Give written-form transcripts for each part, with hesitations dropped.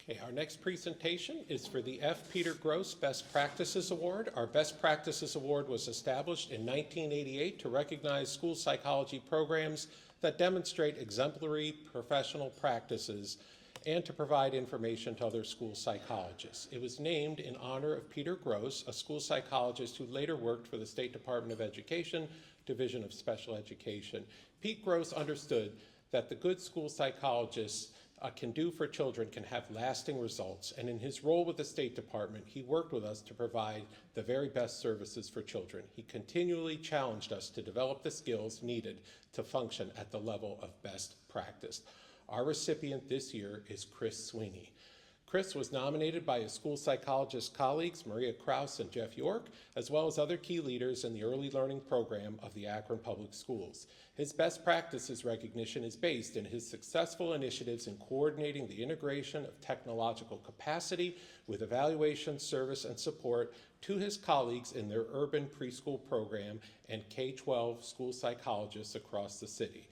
Okay, our next presentation is for the F. Peter Gross Best Practices Award. Our Best Practices Award was established in 1988 to recognize school psychology programs that demonstrate exemplary professional practices and to provide information to other school psychologists. It was named in honor of Peter Gross, a school psychologist who later worked for the State Department of Education, Division of Special Education. Pete Gross understood that the good school psychologists can do for children can have lasting results, and in his role with the State Department, he worked with us to provide the very best services for children. He continually challenged us to develop the skills needed to function at the level of best practice. Our recipient this year is Chris Sweeney. Chris was nominated by his school psychologist colleagues, Maria Krause and Jeff York, as well as other key leaders in the early learning program of the Akron Public Schools. His best practices recognition is based in his successful initiatives in coordinating the integration of technological capacity with evaluation, service, and support to his colleagues in their urban preschool program and K-12 school psychologists across the city.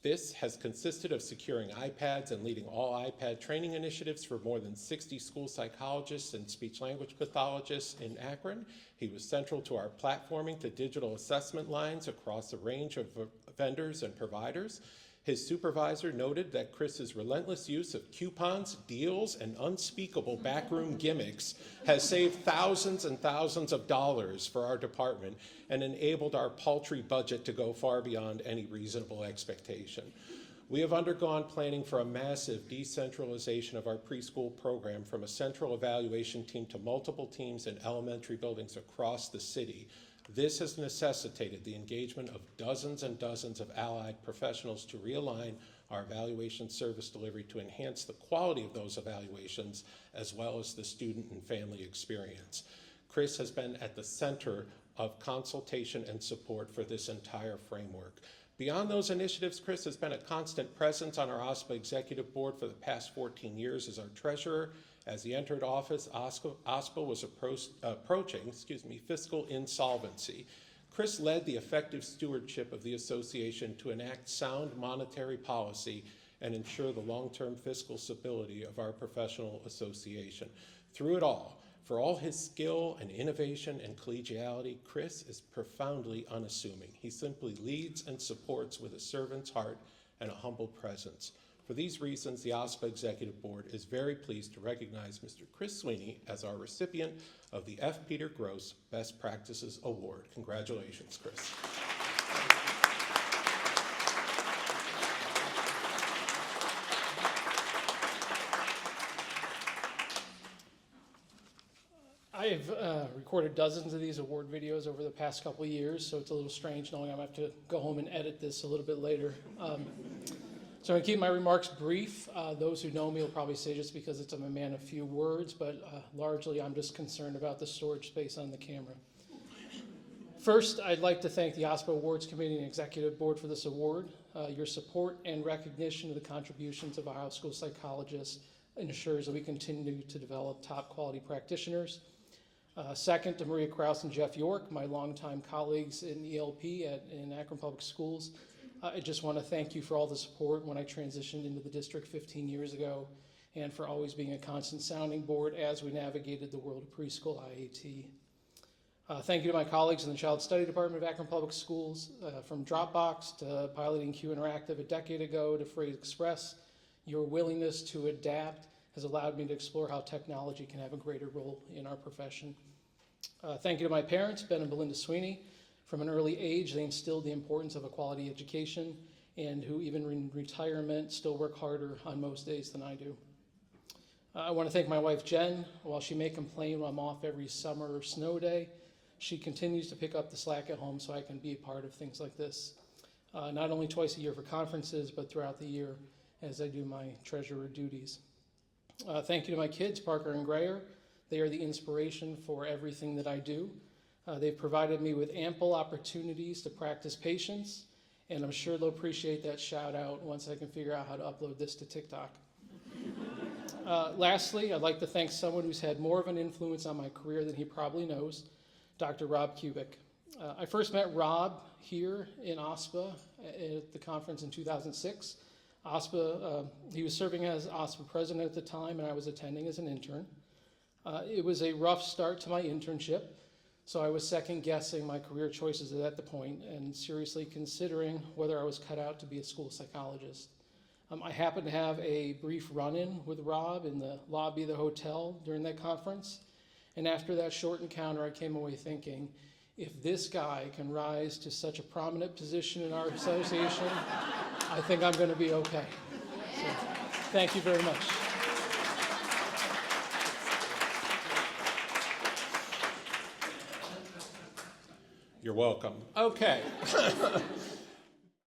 This has consisted of securing iPads and leading all iPad training initiatives for more than 60 school psychologists and speech-language pathologists in Akron. He was central to our platforming to digital assessment lines across a range of vendors and providers. His supervisor noted that Chris's relentless use of coupons, deals, and unspeakable backroom gimmicks has saved thousands and thousands of dollars for our department and enabled our paltry budget to go far beyond any reasonable expectation. We have undergone planning for a massive decentralization of our preschool program from a central evaluation team to multiple teams in elementary buildings across the city. This has necessitated the engagement of dozens and dozens of allied professionals to realign our evaluation service delivery to enhance the quality of those evaluations as well as the student and family experience. Chris has been at the center of consultation and support for this entire framework. Beyond those initiatives, Chris has been a constant presence on our OSPA Executive Board for the past 14 years as our treasurer. As he entered office, OSPA was approaching fiscal insolvency. Chris led the effective stewardship of the association to enact sound monetary policy and ensure the long-term fiscal stability of our professional association. Through it all, for all his skill and innovation and collegiality, Chris is profoundly unassuming. He simply leads and supports with a servant's heart and a humble presence. For these reasons, the OSPA Executive Board is very pleased to recognize Mr. Chris Sweeney as our recipient of the F. Peter Gross Best Practices Award. Congratulations, Chris. I've recorded dozens of these award videos over the past couple of years, so it's a little strange knowing I'm going to have to go home and edit this a little bit later. So I'm going to keep my remarks brief. Those who know me will probably say just because I'm a man of few words, but largely I'm just concerned about the storage space on the camera. First, I'd like to thank the OSPA Awards Committee and Executive Board for this award. Your support and recognition of the contributions of our school psychologists ensures that we continue to develop top quality practitioners. Second, to Maria Krause and Jeff York, my longtime colleagues in ELP in Akron Public Schools. I just want to thank you for all the support when I transitioned into the district 15 years ago and for always being a constant sounding board as we navigated the world of preschool IAT. Thank you to my colleagues in the Child Study Department of Akron Public Schools, from Dropbox to piloting Q Interactive a decade ago to Freight Express. Your willingness to adapt has allowed me to explore how technology can have a greater role in our profession. Thank you to my parents, Ben and Belinda Sweeney. From an early age, they instilled the importance of a quality education and who even in retirement still work harder on most days than I do. I want to thank my wife, Jen. While she may complain when I'm off every summer or snow day, she continues to pick up the slack at home so I can be a part of things like this. Not only twice a year for conferences, but throughout the year as I do my treasurer duties. Thank you to my kids, Parker and Grayer. They are the inspiration for everything that I do. They've provided me with ample opportunities to practice patience, and I'm sure they'll appreciate that shout out once I can figure out how to upload this to TikTok. Lastly, I'd like to thank someone who's had more of an influence on my career than he probably knows, Dr. Rob Kubik. I first met Rob here in OSPA at the conference in 2006. OSPA, he was serving as OSPA president at the time, and I was attending as an intern. It was a rough start to my internship, so I was second guessing my career choices at that point and seriously considering whether I was cut out to be a school psychologist. I happened to have a brief run-in with Rob in the lobby of the hotel during that conference, and after that short encounter, I came away thinking, if this guy can rise to such a prominent position in our association, I think I'm going to be okay. So, thank you very much. You're welcome. Okay.